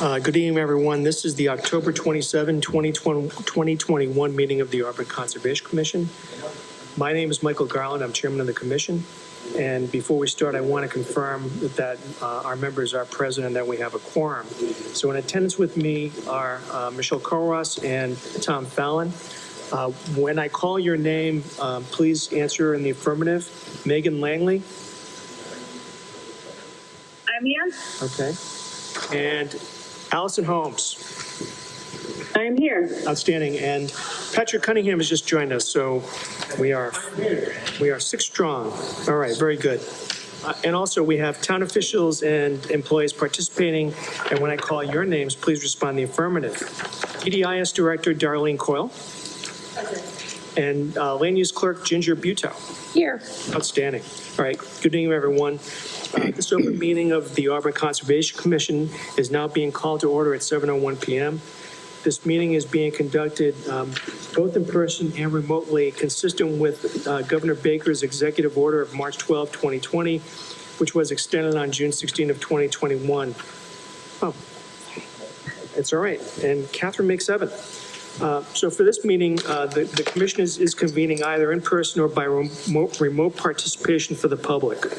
Good evening, everyone. This is the October 27, 2021 meeting of the Auburn Conservation Commission. My name is Michael Garland. I'm chairman of the commission. And before we start, I want to confirm that our members are present and that we have a quorum. So in attendance with me are Michelle Koros and Tom Fallon. When I call your name, please answer in the affirmative. Megan Langley. I'm here. Okay. And Allison Holmes. I'm here. Outstanding. And Patrick Cunningham has just joined us, so we are 6 strong. All right, very good. And also we have town officials and employees participating, and when I call your names, please respond in the affirmative. PDIS Director Darlene Coyle. And Land Use Clerk Ginger Butow. Here. Outstanding. All right, good evening, everyone. This open meeting of the Auburn Conservation Commission is now being called to order at 7:01 p.m. This meeting is being conducted both in person and remotely, consistent with Governor Baker's executive order of March 12, 2020, which was extended on June 16 of 2021. Oh, it's all right. And Catherine makes 7. So for this meeting, the commission is convening either in person or by remote participation for the public.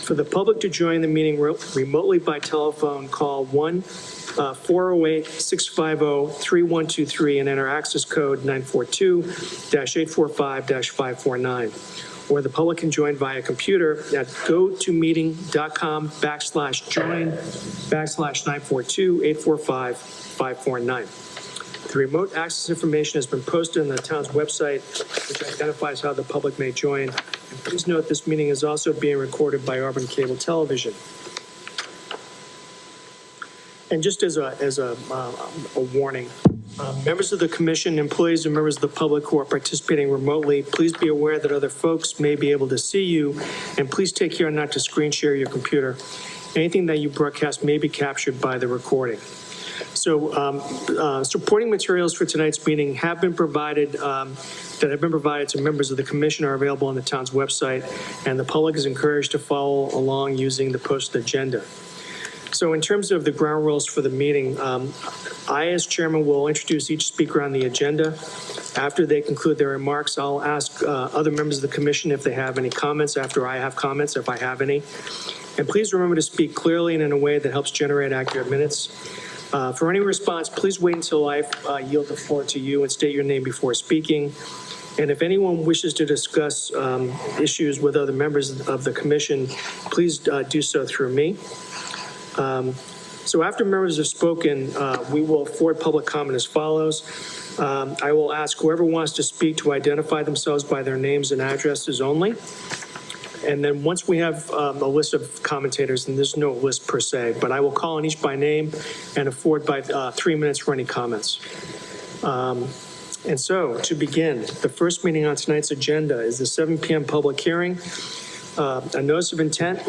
For the public to join the meeting remotely by telephone, call 1-408-650-3123 and enter access code 942-845-549. Or the public can join via computer at gotomeeting.com/join/942-845-549. The remote access information has been posted on the town's website, which identifies how the public may join. And please note this meeting is also being recorded by Auburn Cable Television. And just as a warning, members of the commission, employees, and members of the public who are participating remotely, please be aware that other folks may be able to see you, and please take care not to screen share your computer. Anything that you broadcast may be captured by the recording. So supporting materials for tonight's meeting have been provided, that have been provided to members of the commission are available on the town's website, and the public is encouraged to follow along using the posted agenda. So in terms of the ground rules for the meeting, I, as chairman, will introduce each speaker on the agenda. After they conclude their remarks, I'll ask other members of the commission if they have any comments after I have comments, if I have any. And please remember to speak clearly and in a way that helps generate accurate minutes. For any response, please wait until I yield the floor to you and state your name before speaking. And if anyone wishes to discuss issues with other members of the commission, please do so through me. So after members have spoken, we will forward public comment as follows. I will ask whoever wants to speak to identify themselves by their names and addresses only. And then once we have a list of commentators, and there's no list per se, but I will call on each by name and afford by 3 minutes for any comments. And so to begin, the first meeting on tonight's agenda is the 7 p.m. public hearing, a notice of intent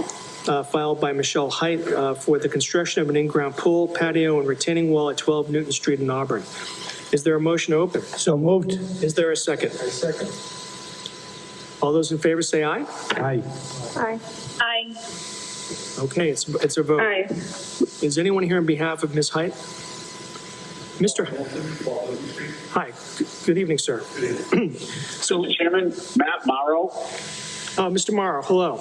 filed by Michelle Height for the construction of an in-ground pool, patio, and retaining wall at 12 Newton Street in Auburn. Is there a motion to open? So moved. Is there a second? A second. All those in favor say aye. Aye. Aye. Aye. Okay, it's a vote. Aye. Is anyone here on behalf of Ms. Height? Mr. Hi, good evening, sir. So, Mr. Chairman, Matt Morrow. Mr. Morrow, hello.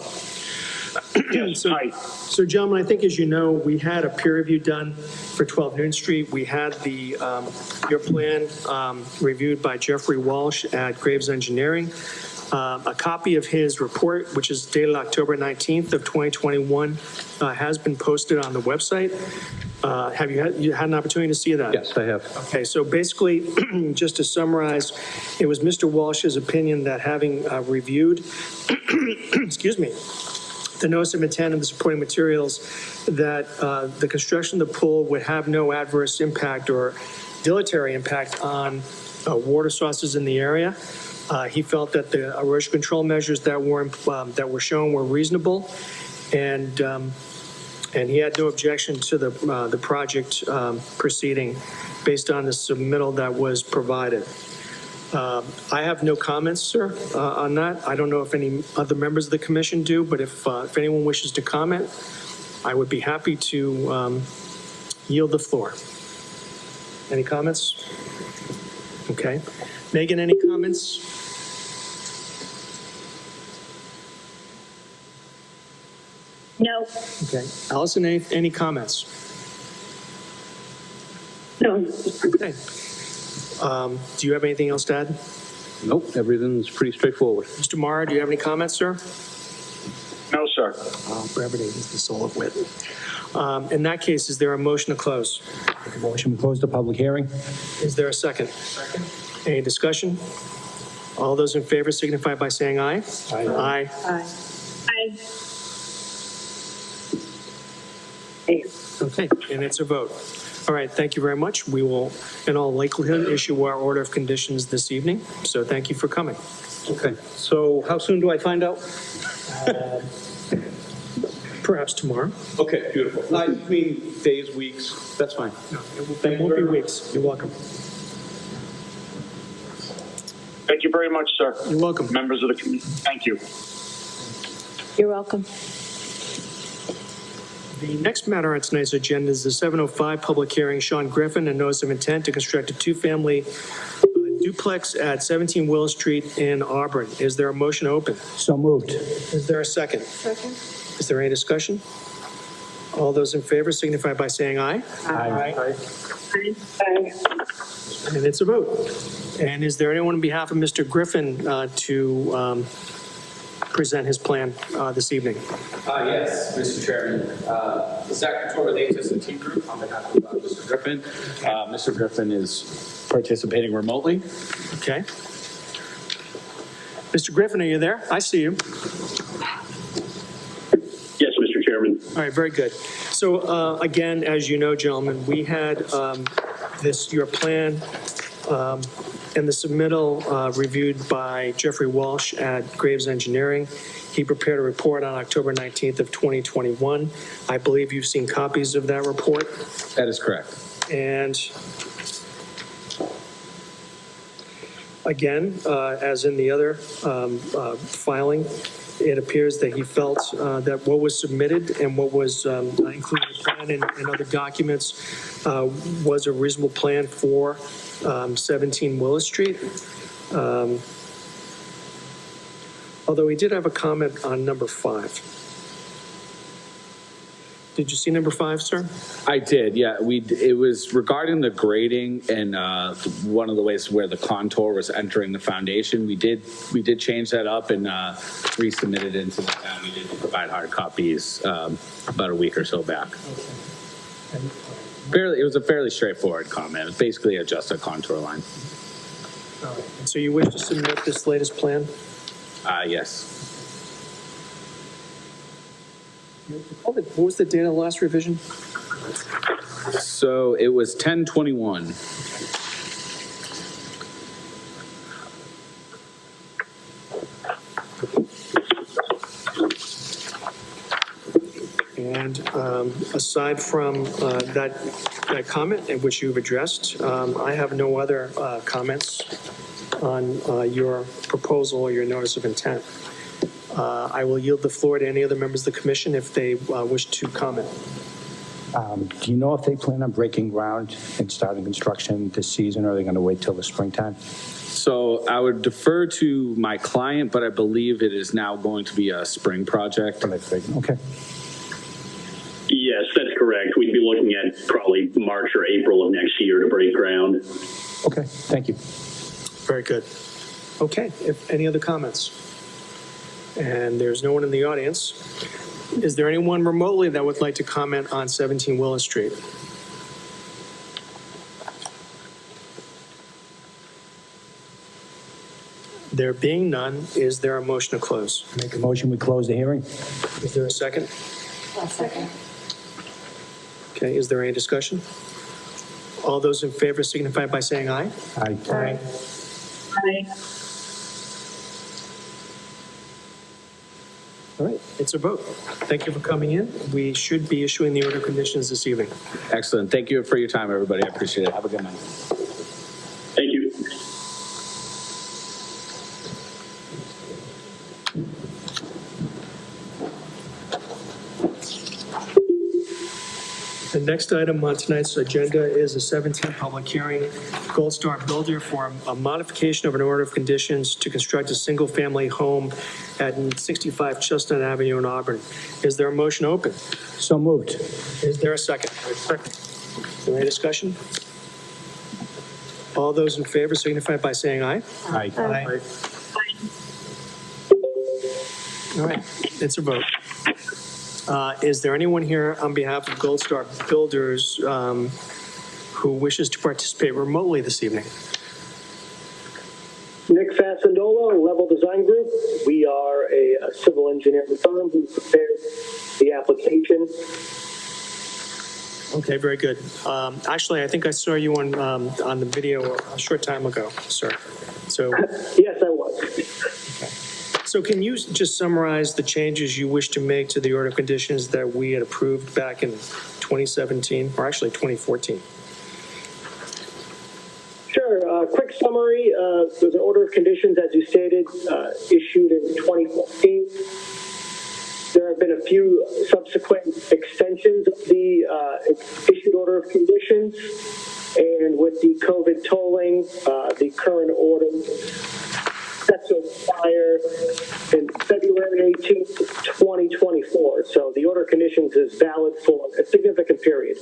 Yes, hi. So, gentlemen, I think as you know, we had a peer review done for 12 Newton Street. We had the your plan reviewed by Jeffrey Walsh at Graves Engineering. A copy of his report, which is dated October 19th of 2021, has been posted on the website. Have you had an opportunity to see that? Yes, I have. Okay, so basically, just to summarize, it was Mr. Walsh's opinion that having reviewed, excuse me, the notice of intent and the supporting materials, that the construction of the pool would have no adverse impact or deleterious impact on water sources in the area. He felt that the erosion control measures that were shown were reasonable, and he had no objection to the project proceeding based on the submittal that was provided. I have no comments, sir, on that. I don't know if any other members of the commission do, but if anyone wishes to comment, I would be happy to yield the floor. Any comments? Okay. Megan, any comments? No. Okay. Allison, any comments? No. Okay. Do you have anything else to add? Nope, everything's pretty straightforward. Mr. Mara, do you have any comments, sir? No, sir. Brevity is the soul of wit. In that case, is there a motion to close? Make a motion, we close the public hearing. Is there a second? Second. Any discussion? All those in favor signify by saying aye. Aye. Aye. Aye. Aye. Okay, and it's a vote. All right, thank you very much. We will, in all likelihood, issue our order of conditions this evening. So thank you for coming. Okay, so how soon do I find out? Perhaps tomorrow. Okay, beautiful. I mean, days, weeks, that's fine. No, it won't be weeks. You're welcome. Thank you very much, sir. You're welcome. Members of the committee, thank you. You're welcome. The next matter on tonight's agenda is the 7:05 public hearing, Sean Griffin, a notice of intent to construct a two-family duplex at 17 Willow Street in Auburn. Is there a motion to open? So moved. Is there a second? Second. Is there any discussion? All those in favor signify by saying aye. Aye. Aye. And it's a vote. And is there anyone on behalf of Mr. Griffin to present his plan this evening? Yes, Mr. Chairman. Zach Torrelatus and Team Group on behalf of Mr. Griffin. Mr. Griffin is participating remotely. Okay. Mr. Griffin, are you there? I see you. Yes, Mr. Chairman. All right, very good. So again, as you know, gentlemen, we had your plan and the submittal reviewed by Jeffrey Walsh at Graves Engineering. He prepared a report on October 19th of 2021. I believe you've seen copies of that report. That is correct. And again, as in the other filing, it appears that he felt that what was submitted and what was included in the plan and other documents was a reasonable plan for 17 Willow Street. Although he did have a comment on number 5. Did you see number 5, sir? I did, yeah. It was regarding the grading and one of the ways where the contour was entering the foundation. We did change that up and resubmitted into the town. We did provide hard copies about a week or so back. It was a fairly straightforward comment. It basically adjust a contour line. All right. And so you wish to submit this latest plan? Yes. What was the date of the last revision? So it was 10/21. And aside from that comment in which you've addressed, I have no other comments on your proposal or your notice of intent. I will yield the floor to any other members of the commission if they wish to comment. Do you know if they plan on breaking ground and starting construction this season, or are they going to wait till the springtime? So I would defer to my client, but I believe it is now going to be a spring project. Okay. Yes, that's correct. We'd be looking at probably March or April of next year to break ground. Okay, thank you. Very good. Okay, if any other comments? And there's no one in the audience. Is there anyone remotely that would like to comment on 17 Willow Street? There being none, is there a motion to close? Make a motion, we close the hearing. Is there a second? A second. Okay, is there any discussion? All those in favor signify by saying aye. Aye. Aye. All right, it's a vote. Thank you for coming in. We should be issuing the order of conditions this evening. Excellent. Thank you for your time, everybody. I appreciate it. Have a good night. Thank you. The next item on tonight's agenda is a 17th public hearing, Gold Star Builder for a modification of an order of conditions to construct a single-family home at 65 Chestnut Avenue in Auburn. Is there a motion open? So moved. Is there a second? Second. Is there any discussion? All those in favor signify by saying aye. Aye. Aye. All right, it's a vote. Is there anyone here on behalf of Gold Star Builders who wishes to participate remotely this evening? Nick Fasandola, Level Design Group. We are a civil engineering firm who prepared the application. Okay, very good. Actually, I think I saw you on the video a short time ago, sir. So, Yes, I was. so can you just summarize the changes you wish to make to the order of conditions that we had approved back in 2017, or actually 2014? Sure. Quick summary. There's an order of conditions, as you stated, issued in 2014. There have been a few subsequent extensions of the issued order of conditions. And with the COVID tolling, the current order set to expire in February 18th, 2024. So the order of conditions is valid for a significant period.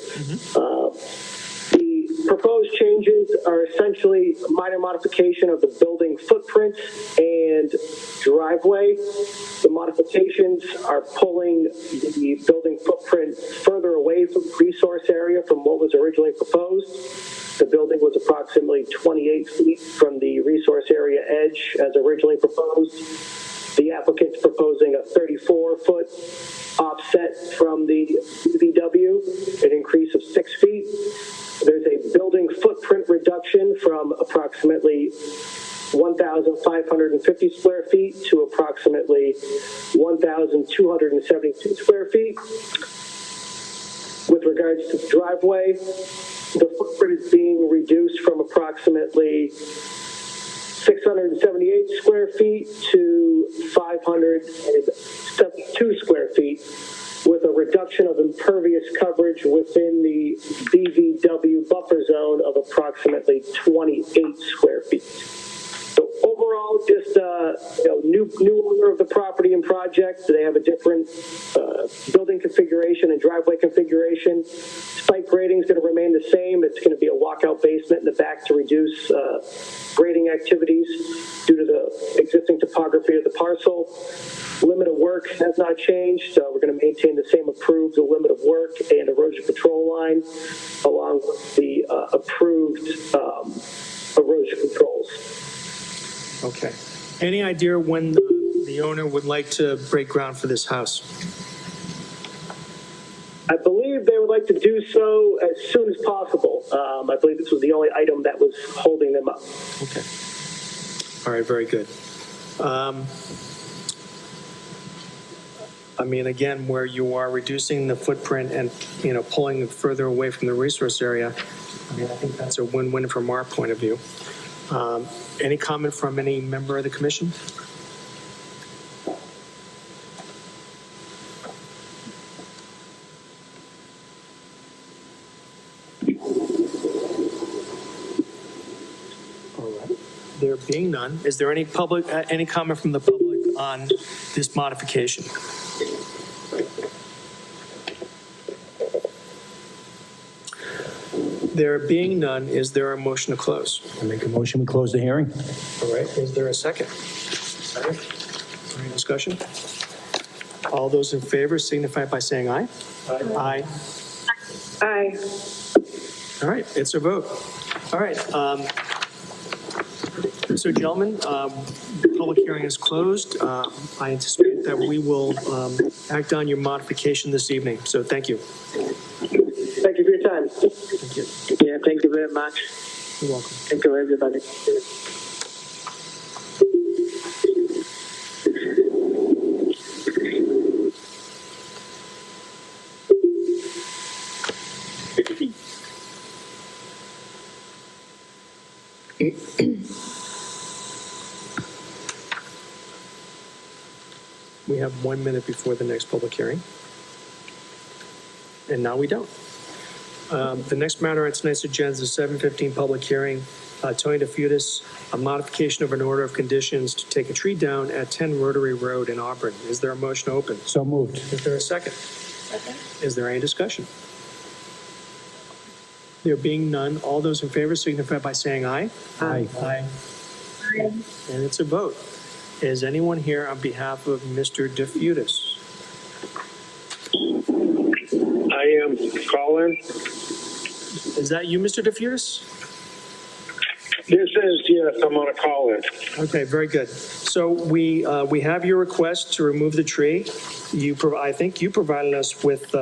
The proposed changes are essentially a minor modification of the building footprint and driveway. The modifications are pulling the building footprint further away from the resource area from what was originally proposed. The building was approximately 28 feet from the resource area edge as originally proposed. The applicant's proposing a 34-foot offset from the VW, an increase of 6 feet. There's a building footprint reduction from approximately 1,550 square feet to approximately 1,272 square feet. With regards to the driveway, the footprint is being reduced from approximately 678 square feet to 572 square feet, with a reduction of impervious coverage within the BVW buffer zone of approximately 28 square feet. So overall, just new owner of the property and project. They have a different building configuration and driveway configuration. Site grading is going to remain the same. It's going to be a walkout basement in the back to reduce grading activities due to the existing topography of the parcel. Limit of work has not changed. We're going to maintain the same approved limit of work and erosion control line, along with the approved erosion controls. Okay. Any idea when the owner would like to break ground for this house? I believe they would like to do so as soon as possible. I believe this was the only item that was holding them up. Okay. All right, very good. I mean, again, where you are reducing the footprint and, pulling it further away from the resource area, I mean, I think that's a win-win from our point of view. Any comment from any member of the commission? All right. There being none, is there any comment from the public on this modification? There being none, is there a motion to close? I make a motion, we close the hearing? All right, is there a second? Second. Any discussion? All those in favor signify by saying aye. Aye. Aye. All right, it's a vote. All right. So gentlemen, the public hearing is closed. I anticipate that we will act on your modification this evening. So thank you. Thank you for your time. Thank you. Yeah, thank you very much. You're welcome. Thank you, everybody. We have 1 minute before the next public hearing. And now we don't. The next matter on tonight's agenda is a 7:15 public hearing. Tony DeFutis, a modification of an order of conditions to take a tree down at 10 Rotary Road in Auburn. Is there a motion to open? So moved. Is there a second? Is there any discussion? There being none, all those in favor signify by saying aye. Aye. Aye. And it's a vote. Is anyone here on behalf of Mr. DeFutis? I am Colin. Is that you, Mr. DeFutis? This is, yes, I'm on a call in. Okay, very good. So we have your request to remove the tree. I think you provided us with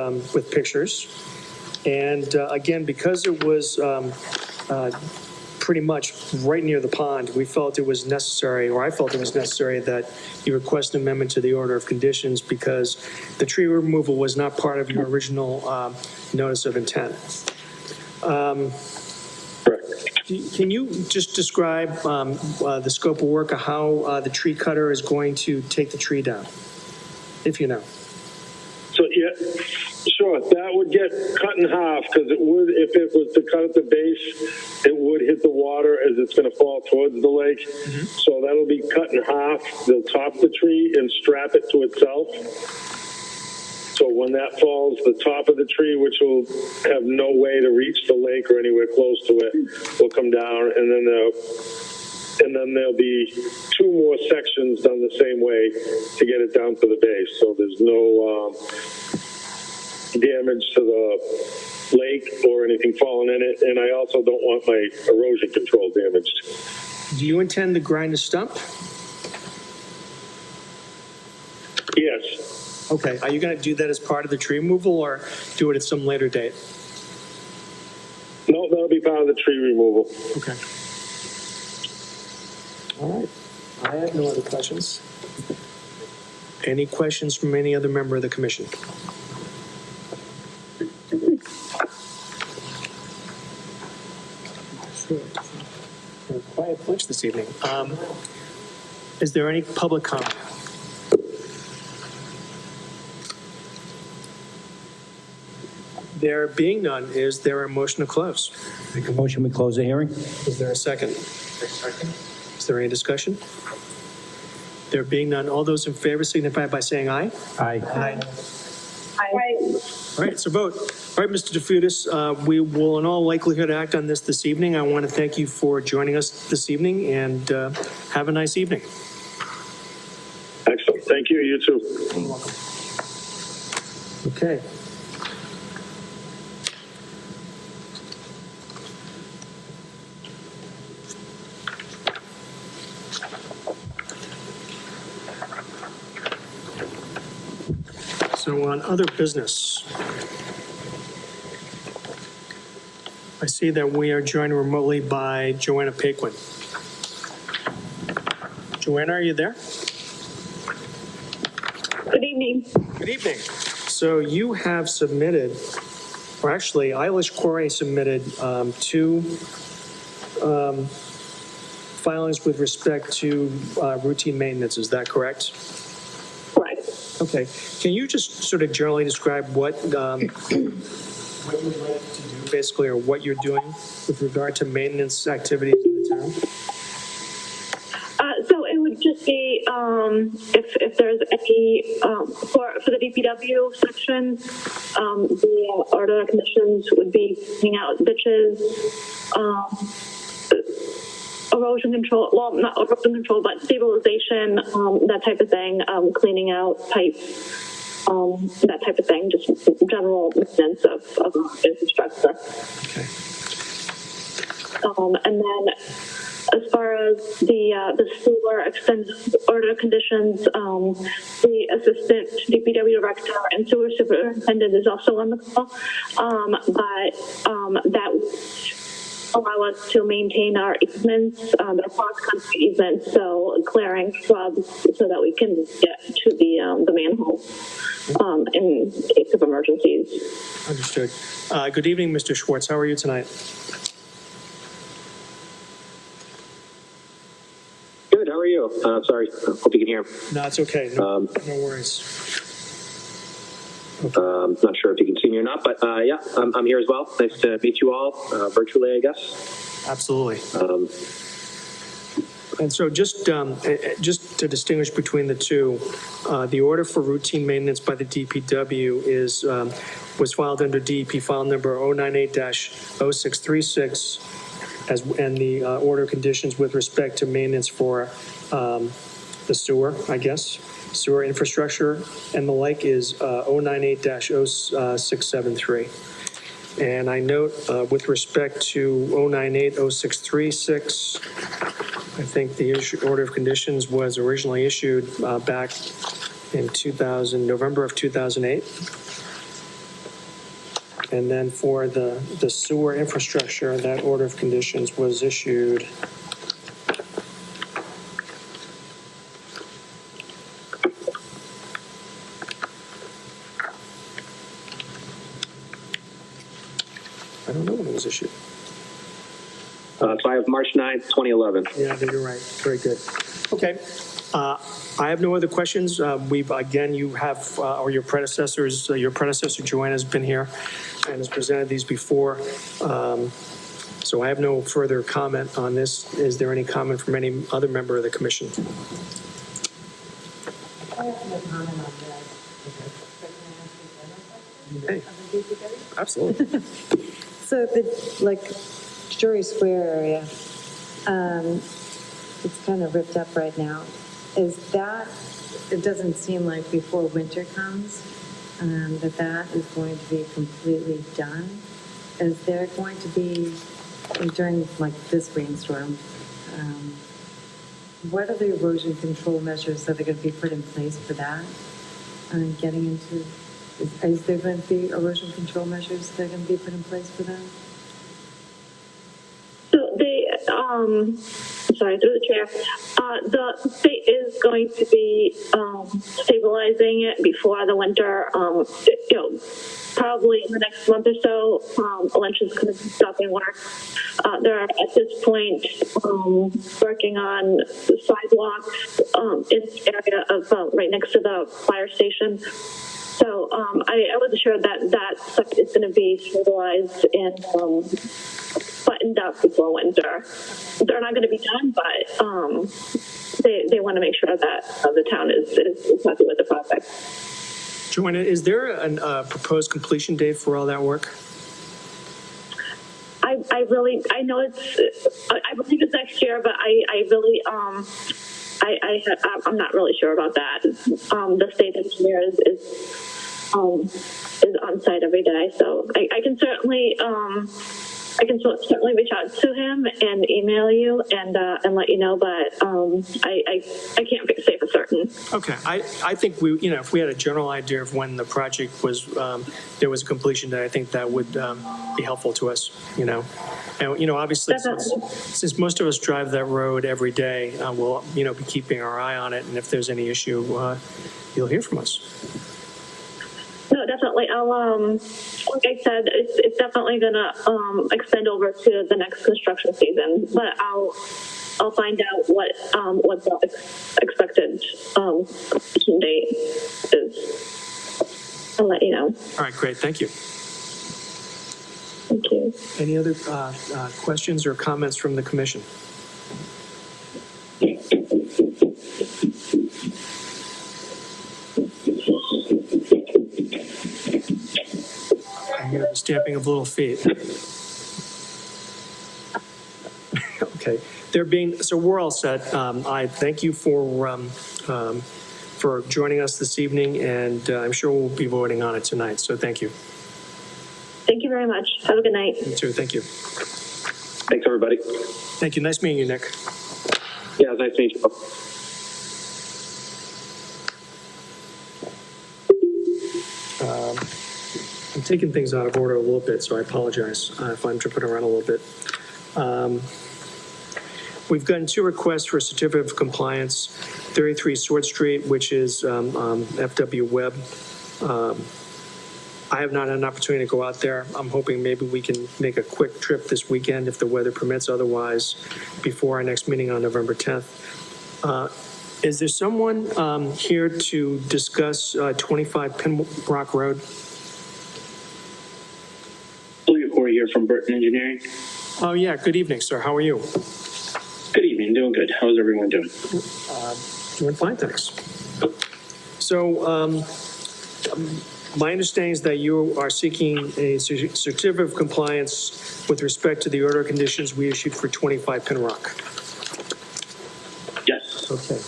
pictures. And again, because it was pretty much right near the pond, we felt it was necessary, or I felt it was necessary, that you request an amendment to the order of conditions because the tree removal was not part of your original notice of intent. Can you just describe the scope of work of how the tree cutter is going to take the tree down, if you know? So, yeah, sure, that would get cut in half because it would, if it was to cut at the base, it would hit the water as it's going to fall towards the lake. Mm-hmm. So that'll be cut in half. They'll top the tree and strap it to itself. So when that falls, the top of the tree, which will have no way to reach the lake or anywhere close to it, will come down, and then there'll be two more sections done the same way to get it down to the base. So there's no damage to the lake or anything falling in it, and I also don't want my erosion control damaged. Do you intend to grind a stump? Yes. Okay, are you going to do that as part of the tree removal or do it at some later date? No, that'll be part of the tree removal. Okay. All right. I have no other questions. Any questions from any other member of the commission? We're a quiet bunch this evening. Is there any public comment? There being none, is there a motion to close? Make a motion, we close the hearing? Is there a second? Second. Is there any discussion? There being none, all those in favor signify by saying aye. Aye. Aye. Aye. All right, it's a vote. All right, Mr. DeFutis, we will in all likelihood act on this evening. I want to thank you for joining us this evening and have a nice evening. Excellent. Thank you. You too. You're welcome. Okay. So on other business, I see that we are joined remotely by Joanna Paquin. Joanna, are you there? Good evening. Good evening. So you have submitted, or actually, Eilish Corey submitted two filings with respect to routine maintenance. Is that correct? Correct. Okay. Can you just sort of generally describe what you'd like to do, basically, or what you're doing with regard to maintenance activities in the town? So it would just be if there's any for the DPW section, the order of conditions would be cleaning out ditches, erosion control. Well, not erosion control, but stabilization, that type of thing. Cleaning out pipes, that type of thing. Just general maintenance of infrastructure. Okay. And then, as far as the sewer extended order conditions, the assistant DPW director and sewer superintendent is also on the call, but that would allow us to maintain our easements, the cross-country easements, so clearing shrubs so that we can get to the manhole in case of emergencies. Understood. Good evening, Mr. Schwartz. How are you tonight? Good. How are you? Sorry. Hope you can hear. No, it's okay. No worries. Not sure if you can see me or not, but yeah, I'm here as well. Nice to meet you all virtually, I guess. Absolutely. And so just to distinguish between the two, the order for routine maintenance by the DPW was filed under DEP file number 098-0636, and the order of conditions with respect to maintenance for the sewer, I guess, sewer infrastructure and the like is 098-0673. And I note with respect to 098-0636, I think the order of conditions was originally issued back in November of 2008. And then for the sewer infrastructure, that order of conditions was issued I don't know when it was issued. So I have March 9th, 2011. Yeah, you're right. Very good. Okay. I have no other questions. You have, or your predecessor, Joanna, has been here and has presented these before. So I have no further comment on this. Is there any comment from any other member of the commission? I have no comment on that. Hey, absolutely. So the, Drury Square area, it's kind of ripped up right now. Is that, it doesn't seem like before winter comes, that is going to be completely done. Is there going to be, during this rainstorm, what are the erosion control measures that are going to be put in place for that? Getting into, is there going to be erosion control measures that are going to be put in place for that? So through the chair, the state is going to be stabilizing it before the winter. Probably in the next month or so, Elentra's going to be stopping work. They're at this point working on sidewalks in the area of right next to the fire station. So I wasn't sure that stuff is going to be stabilized and buttoned up before winter. They're not going to be done, but they want to make sure that the town is happy with the project. Joanna, is there a proposed completion date for all that work? I know I believe it's next year, but I'm not really sure about that. The state engineer is on site every day, so I can certainly reach out to him and email you and let you know, but I can't say for certain. Okay, I think if we had a general idea of when the project was, there was a completion date, I think that would be helpful to us, And, obviously, since most of us drive that road every day, we'll, be keeping our eye on it. And if there's any issue, you'll hear from us. No, definitely. I'll, like I said, it's definitely gonna extend over to the next construction season. But I'll find out what the expected completion date is. I'll let you know. All right, great. Thank you. Thank you. Any other questions or comments from the commission? I hear the stamping of little feet. Okay, so we're all set. I thank you for joining us this evening, and I'm sure we'll be voting on it tonight. So thank you. Thank you very much. Have a good night. You too. Thank you. Thanks, everybody. Thank you. Nice meeting you, Nick. Yeah, it was nice to meet you. I'm taking things out of order a little bit, so I apologize if I'm jumping around a little bit. We've gotten 2 requests for a certificate of compliance, 33 Sword Street, which is FW Webb. I have not had an opportunity to go out there. I'm hoping maybe we can make a quick trip this weekend if the weather permits, otherwise before our next meeting on November 10th. Is there someone here to discuss 25 Pinrock Road? Julia Corey here from Burton Engineering. Oh, yeah. Good evening, sir. How are you? Good evening. Doing good. How's everyone doing? Doing fine, thanks. So, my understanding is that you are seeking a certificate of compliance with respect to the order of conditions we issued for 25 Pinrock. Yes. Okay.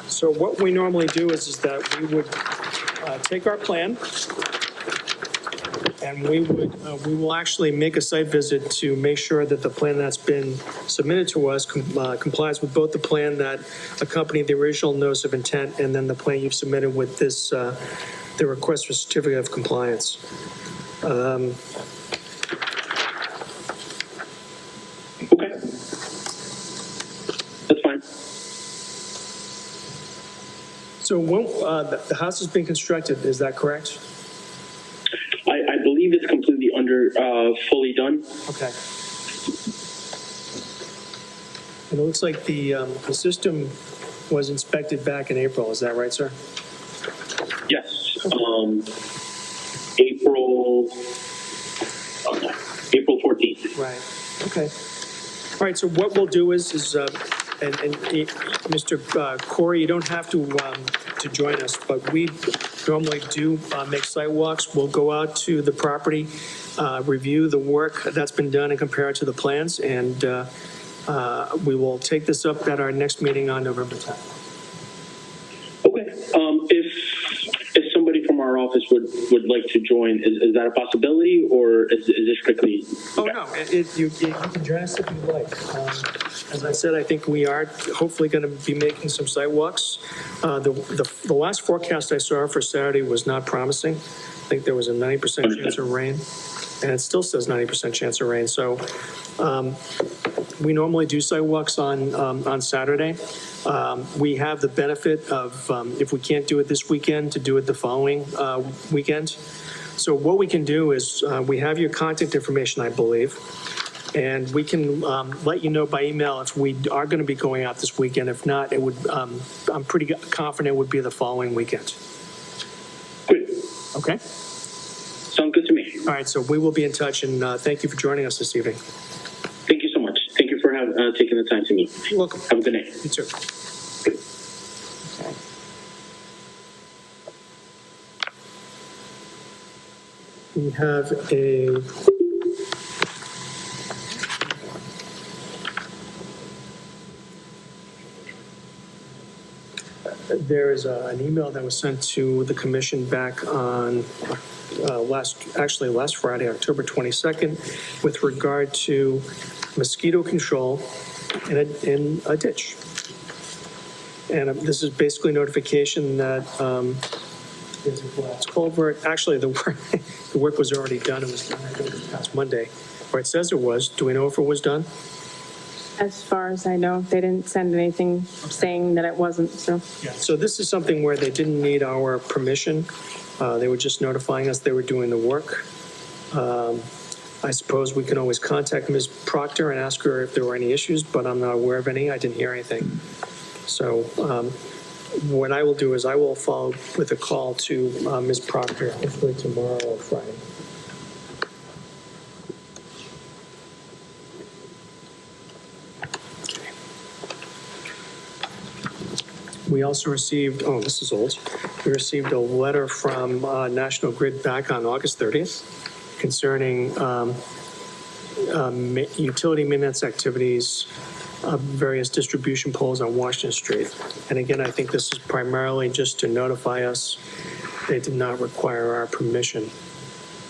So what we normally do is that we would take our plan, and we will actually make a site visit to make sure that the plan that's been submitted to us complies with both the plan that accompanied the original notice of intent and then the plan you've submitted with this, the request for certificate of compliance. Okay. That's fine. So when, the house has been constructed, is that correct? I believe it's completely fully done. Okay. And it looks like the system was inspected back in April. Is that right, sir? Yes. April 14th. Right. Okay. All right. So what we'll do is Mr. Corey, you don't have to join us, but we normally do make site walks. We'll go out to the property, review the work that's been done and compare it to the plans, and we will take this up at our next meeting on November 10th. Okay. If somebody from our office would like to join, is that a possibility, or is this strictly? Oh, no, you can join us if you like. As I said, I think we are hopefully going to be making some site walks. The last forecast I saw for Saturday was not promising. I think there was a 90% chance of rain, and it still says 90% chance of rain. So we normally do site walks on Saturday. We have the benefit of, if we can't do it this weekend, to do it the following weekend. So what we can do is we have your contact information, I believe, and we can let you know by email if we are going to be going out this weekend. If not, it would. I'm pretty confident it would be the following weekend. Good. Okay. Sounds good to me. All right. So we will be in touch, and thank you for joining us this evening. Thank you so much. Thank you for taking the time to meet. You're welcome. Have a good night. You too. Okay. We have a. There is an email that was sent to the commission back on last Friday, October 22nd, with regard to mosquito control in a ditch. And this is basically notification that there's a glass culvert. Actually, the work was already done. It was done, I think, this past Monday, or it says it was. Do we know if it was done? As far as I know, they didn't send anything saying that it wasn't, so. Yeah. So this is something where they didn't need our permission. They were just notifying us they were doing the work. I suppose we can always contact Ms. Proctor and ask her if there were any issues, but I'm not aware of any. I didn't hear anything. So what I will do is I will follow with a call to Ms. Proctor, hopefully tomorrow or Friday. We also received, this is old. We received a letter from National Grid back on August 30th concerning utility maintenance activities of various distribution poles on Washington Street. And again, I think this is primarily just to notify us they did not require our permission.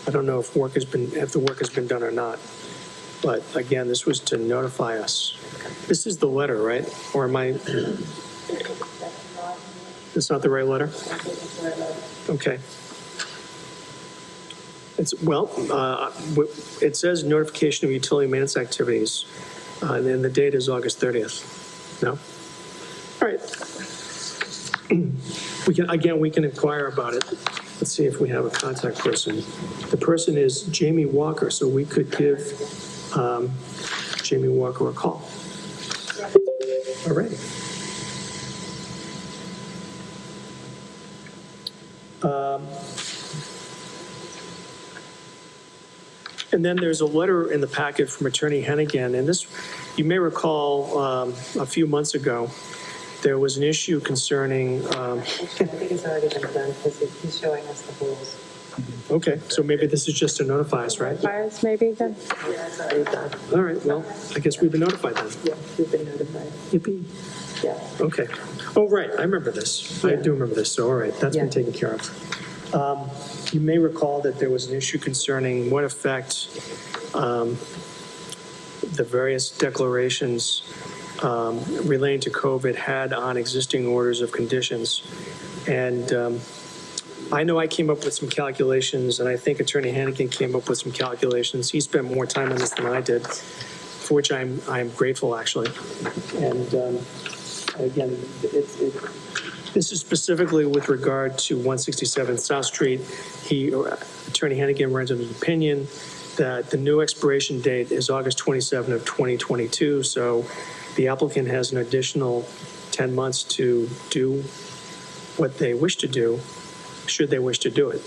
I don't know if the work has been done or not. But again, this was to notify us. This is the letter, right? Or am I? It's not the right letter? Okay. It says notification of utility maintenance activities, and then the date is August 30th. No? All right. We can inquire about it. Let's see if we have a contact person. The person is Jamie Walker, so we could give Jamie Walker a call. All right. And then there's a letter in the packet from Attorney Hennigan, and this, you may recall, a few months ago, there was an issue concerning, I think it's already been done because he's showing us the rules. okay, so maybe this is just to notify us, right? Fires maybe then? Yeah, it's already done. All right, well, I guess we've been notified then. Yeah, we've been notified. Yippee. Yeah. Okay. Oh, right, I remember this. I do remember this, so all right, that's been Yeah. taken care of. You may recall that there was an issue concerning what effect the various declarations relating to COVID had on existing orders of conditions. And I know I came up with some calculations, and I think Attorney Hannigan came up with some calculations. He spent more time on this than I did, for which I'm grateful, actually. And again, this is specifically with regard to 167 South Street. Attorney Hennigan rendered an opinion that the new expiration date is August 27 of 2022. So the applicant has an additional 10 months to do what they wish to do, should they wish to do it.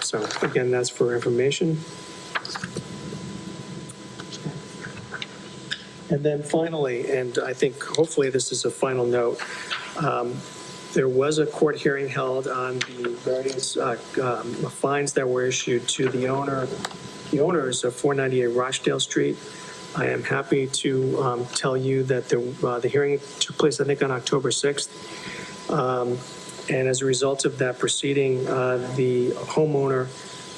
So again, that's for information. And then finally, and I think hopefully this is a final note, there was a court hearing held on the various fines that were issued to the owners of 498 Rochdale Street. I am happy to tell you that the hearing took place, I think, on October 6th. And as a result of that proceeding, the homeowner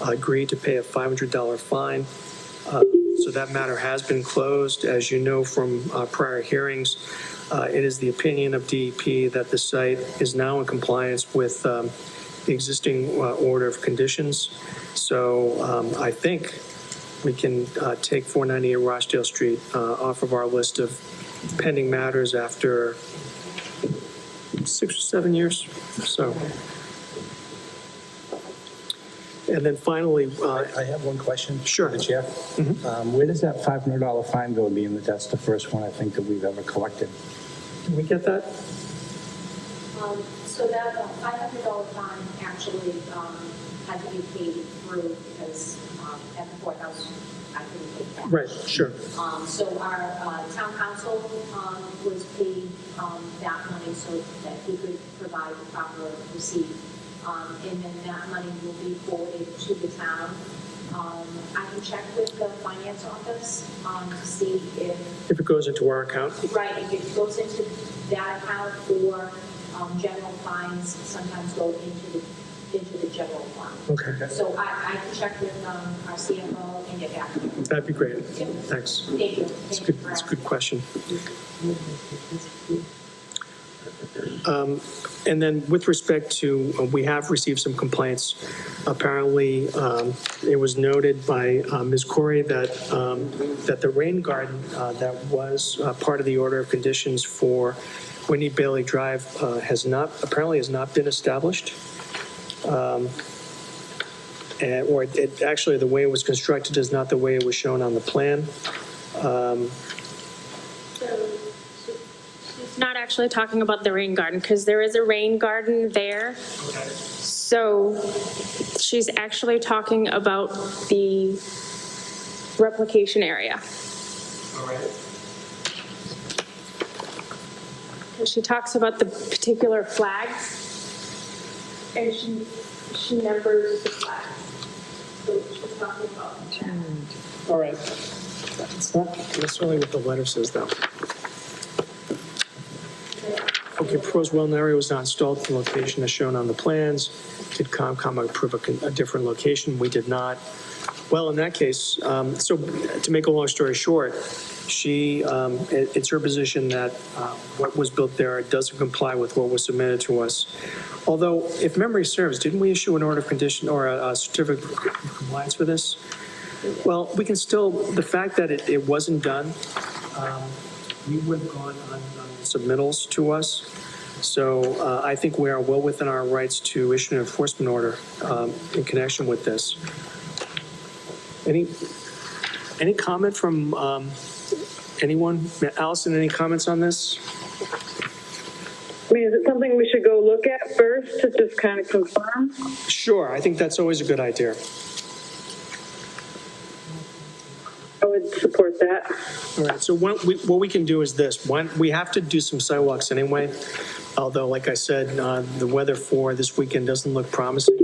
agreed to pay a $500 fine. So that matter has been closed. As you know from prior hearings, it is the opinion of DEP that the site is now in compliance with the existing order of conditions. So I think we can take 498 Rochdale Street off of our list of pending matters after 6 or 7 years. So. And then finally, I have one question. Sure. The chair. Where does that $500 fine go, being that that's the first one I think that we've ever collected? Can we get that? So that $500 fine actually had to be paid through because at the courthouse, I couldn't pay that. Right, sure. So our town council was paid that money so that he could provide the proper receipt. And then that money will be forwarded to the town. I can check with the finance office to see if it goes into our account. Right, if it goes into that account or general fines sometimes go into the general fund. Okay. So I can check with our CFO and get back to you. That'd be great. Yep. Thanks. Thank you. It's good. It's a good question. And then with respect to, we have received some complaints. Apparently, it was noted by Ms. Corey that the rain garden that was part of the order of conditions for Whitney Bailey Drive apparently has not been established. Actually, the way it was constructed is not the way it was shown on the plan. It's not actually talking about the rain garden because there is a rain garden there. So she's actually talking about the replication area. All right. She talks about the particular flags and she numbers the flags. So she's talking about that. All right. It's not necessarily what the letter says, though. Okay, proposed well area was not installed at the location as shown on the plans. Did COMCOM approve a different location? We did not. Well, in that case, so to make a long story short, it's her position that what was built there doesn't comply with what was submitted to us. Although, if memory serves, didn't we issue an order of condition or a certificate of compliance for this? Well, we can still, the fact that it wasn't done, we would have gone on submittals to us. So I think we are well within our rights to issue an enforcement order in connection with this. Any comment from anyone? Allison, any comments on this? I mean, is it something we should go look at first to just kind of confirm? Sure, I think that's always a good idea. I would support that. All right, so what we can do is this. We have to do some sidewalks anyway, although, like I said, the weather for this weekend doesn't look promising.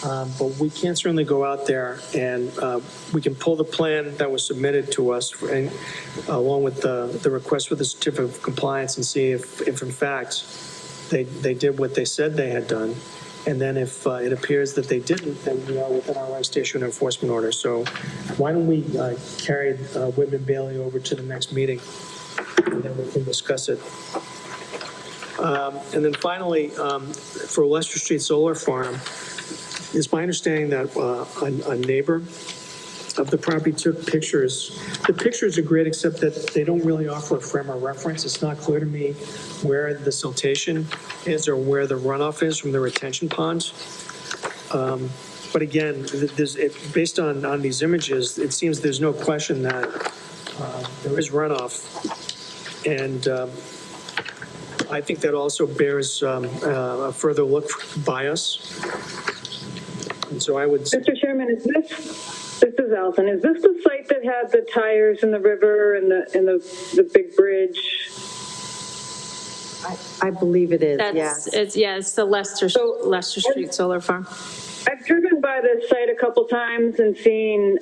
But we can certainly go out there and we can pull the plan that was submitted to us and, along with the request for the certificate of compliance and see if in fact they did what they said they had done. And then if it appears that they didn't, then we are within our rights to issue an enforcement order. So why don't we carry Whitman Bailey over to the next meeting and then we can discuss it. And then finally, for Leicester Street Solar Farm, it's my understanding that a neighbor of the property took pictures. The pictures are great, except that they don't really offer a frame of reference. It's not clear to me where the siltation is or where the runoff is from the retention ponds. But again, based on these images, it seems there's no question that there is runoff. And I think that also bears a further look by us. And so I would say, Mr. Chairman, this is Allison. Is this the site that had the tires in the river and the big bridge? I believe it is, It's the Leicester Street Solar Farm. I've driven by this site a couple times and seen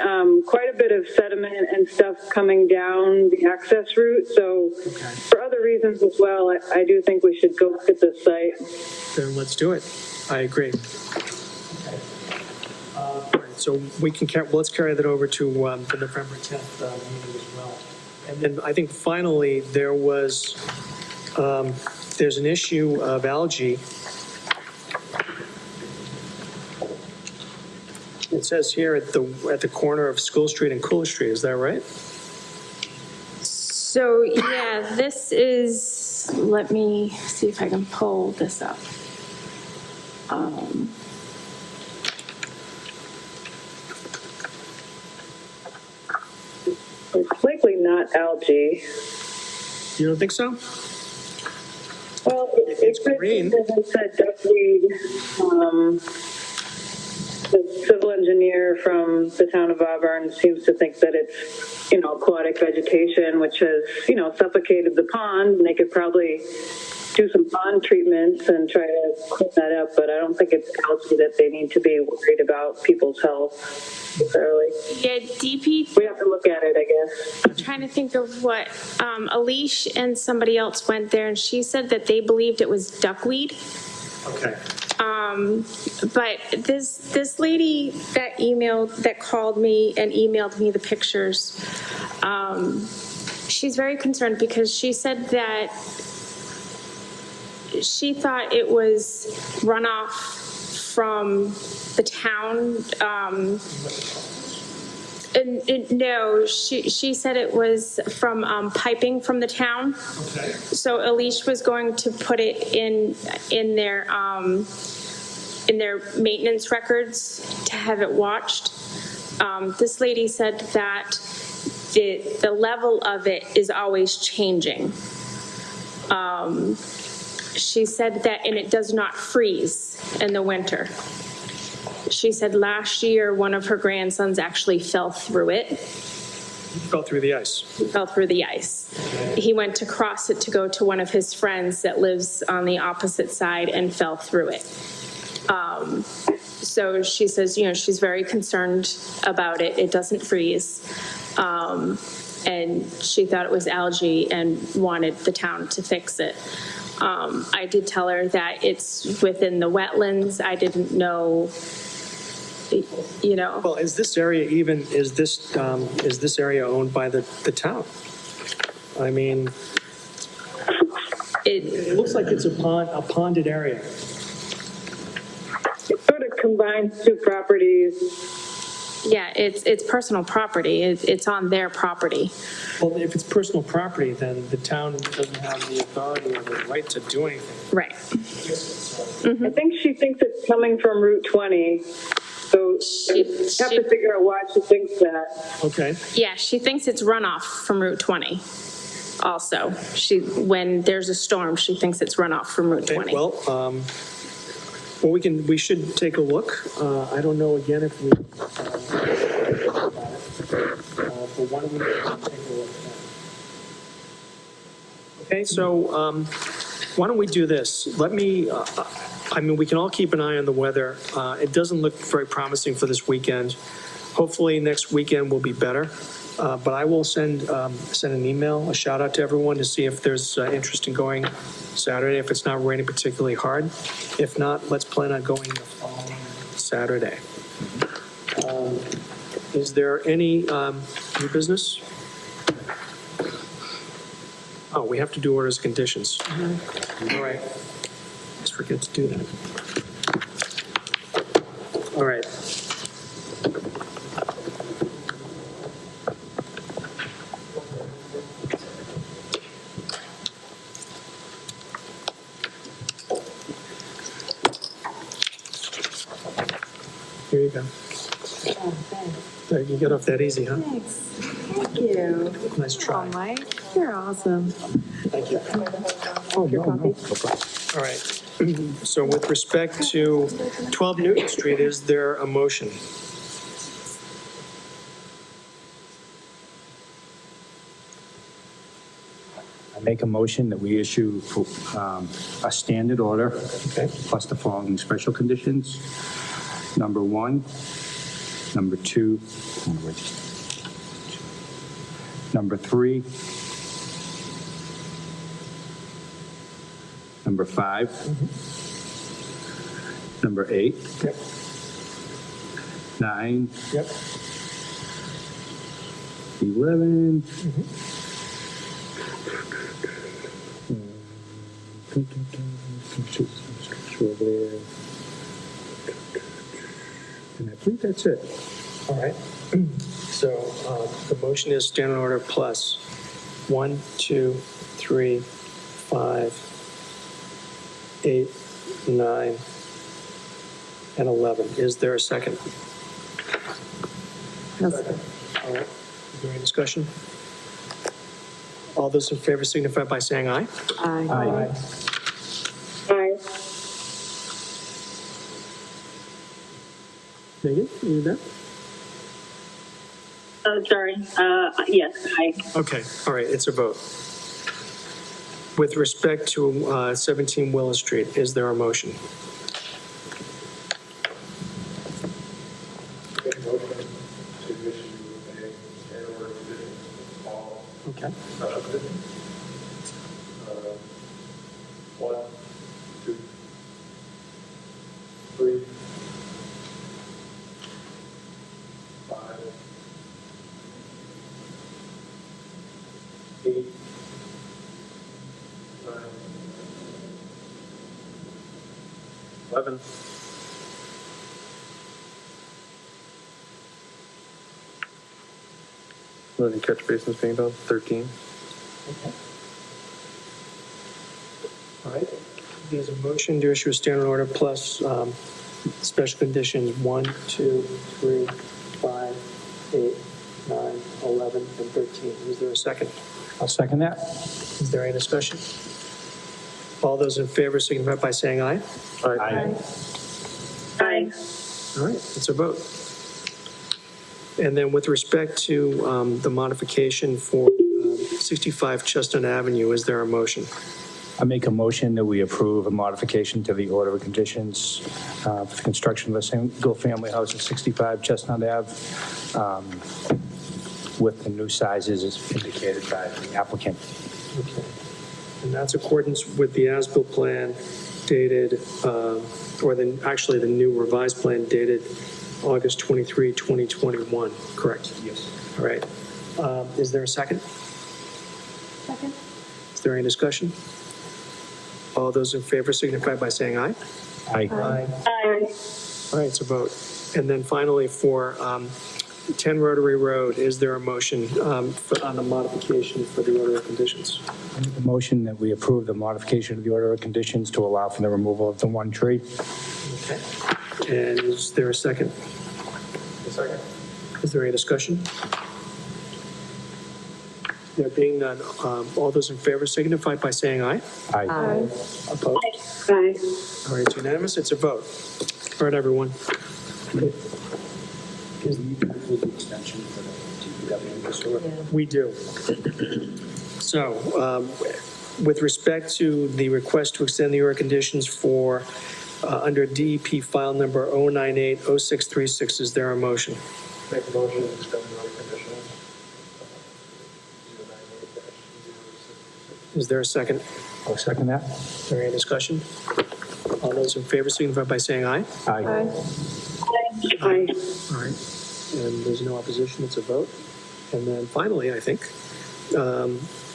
quite a bit of sediment and stuff coming down the access route. So for other reasons as well, I do think we should go look at this site. then let's do it. I agree. All right, so we can let's carry that over to the November 10th meeting as well. And then I think finally there's an issue of algae. It says here at the corner of School Street and Cooler Street. Is that right? So yeah, this is, let me see if I can pull this up. It's likely not algae. You don't think so? Well, it's green. As I said, duckweed. The civil engineer from the town of Auburn seems to think that it's, aquatic vegetation, which has, suffocated the pond, and they could probably do some pond treatments and try to clean that up, but I don't think it's algae that they need to be worried about people's health necessarily. Yeah, DP. We have to look at it, I guess. I'm trying to think of what, Alish and somebody else went there and she said that they believed it was duckweed. Okay. But this lady that called me and emailed me the pictures, she's very concerned because she said that she thought it was runoff from the town. No, she said it was from piping from the town. Okay. So Alish was going to put it in their maintenance records to have it watched. This lady said that the level of it is always changing. She said that, and it does not freeze in the winter. She said last year one of her grandsons actually fell through it. Fell through the ice. Fell through the ice. He went to cross it to go to one of his friends that lives on the opposite side and fell through it. So she says, she's very concerned about it. It doesn't freeze. And she thought it was algae and wanted the town to fix it. I did tell her that it's within the wetlands. I didn't know, Well, is this area is this area owned by the town? I mean, it looks like it's a ponded area. It sort of combines two properties. Yeah, it's personal property. It's on their property. Well, if it's personal property, then the town doesn't have the authority or the right to do anything. Right. I think she thinks it's coming from Route 20. So you have to figure out why she thinks that. Okay. Yeah, she thinks it's runoff from Route 20. Also, when there's a storm, she thinks it's runoff from Route 20. Well, we should take a look. I don't know again if we, but why don't we take a look at that? Okay, so why don't we do this? Let me, we can all keep an eye on the weather. It doesn't look very promising for this weekend. Hopefully next weekend will be better. But I will send an email, a shout out to everyone to see if there's interest in going Saturday, if it's not raining particularly hard. If not, let's plan on going the following Saturday. Is there any new business? Oh, we have to do orders and conditions. All right. Let's forget to do that. All right. Here you go. Oh, thanks. There, you get off that easy, huh? Thanks. Thank you. Nice try. Oh, Mike, you're awesome. Thank you. Oh, no, no. All right. So with respect to 12 Newton Street, is there a motion? I make a motion that we issue a standard order Okay. plus the following special conditions. Number 1, number 2, number 3, number 5, number 8, Yep. 9, Yep. 11, over there. And I think that's it. All right. So the motion is standing order plus 1, 2, 3, 5, 8, 9, and 11. Is there a second? No. All right. Is there any discussion? All those in favor signify by saying aye. Aye. Aye. Aye. Megan, you there? Oh, sorry. Yes, aye. Okay, all right, it's a vote. With respect to 17 Willis Street, is there a motion? Okay. 1, 2, 3, 5, 8, 9, 11. Any catch basins being done? 13. Okay. All right, there's a motion to issue a standard order plus special conditions 1, 2, 3, 5, 8, 9, 11, and 13. Is there a second? I'll second that. Is there any discussion? All those in favor signify by saying aye. Aye. Aye. All right, it's a vote. And then with respect to the modification for 65 Chestnut Avenue, is there a motion? I make a motion that we approve a modification to the order of conditions for the construction of a single-family house at 65 Chestnut Ave with the new sizes as indicated by the applicant. Okay. And that's accordance with the as-built plan dated, actually the new revised plan dated August 23, 2021, correct? Yes. All right. Is there a second? Second. Is there any discussion? All those in favor signify by saying aye. Aye. Aye. Aye. All right, it's a vote. And then finally, for 10 Rotary Road, is there a motion on the modification for the order of conditions? I make a motion that we approve the modification of the order of conditions to allow for the removal of the one tree. Okay. And is there a second? A second. Is there any discussion? There being none, all those in favor signify by saying aye. Aye. Opposed? Aye. All right, it's unanimous, it's a vote. All right, everyone. We do. So, with respect to the request to extend the order conditions for, under DEP file number 0980636, is there a motion? Make a motion to extend the order conditions. Is there a second? I'll second that. Is there any discussion? All those in favor signify by saying aye. Aye. Aye. All right, and there's no opposition, it's a vote. And then finally, I think,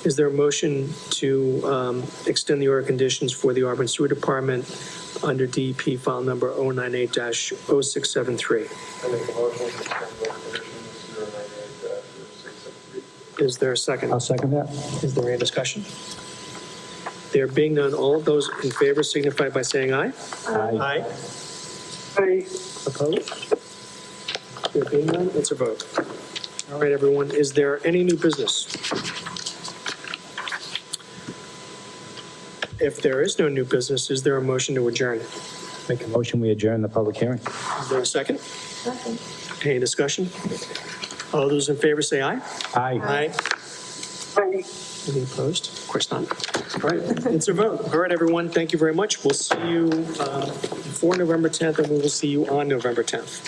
is there a motion to extend the order conditions for the Auburn Sewer Department under DEP file number 098-0673? I make a motion to extend the order conditions 098-0673. Is there a second? I'll second that. Is there any discussion? There being none, all of those in favor signify by saying aye. Aye. Aye. Opposed? There being none, it's a vote. All right, everyone, is there any new business? If there is no new business, is there a motion to adjourn? Make a motion, we adjourn the public hearing. Is there a second? Second. Any discussion? All those in favor say aye. Aye. Aye. Aye. Any opposed? Of course not. All right, it's a vote. All right, everyone, thank you very much. We'll see you before November 10th, and we will see you on November 10th.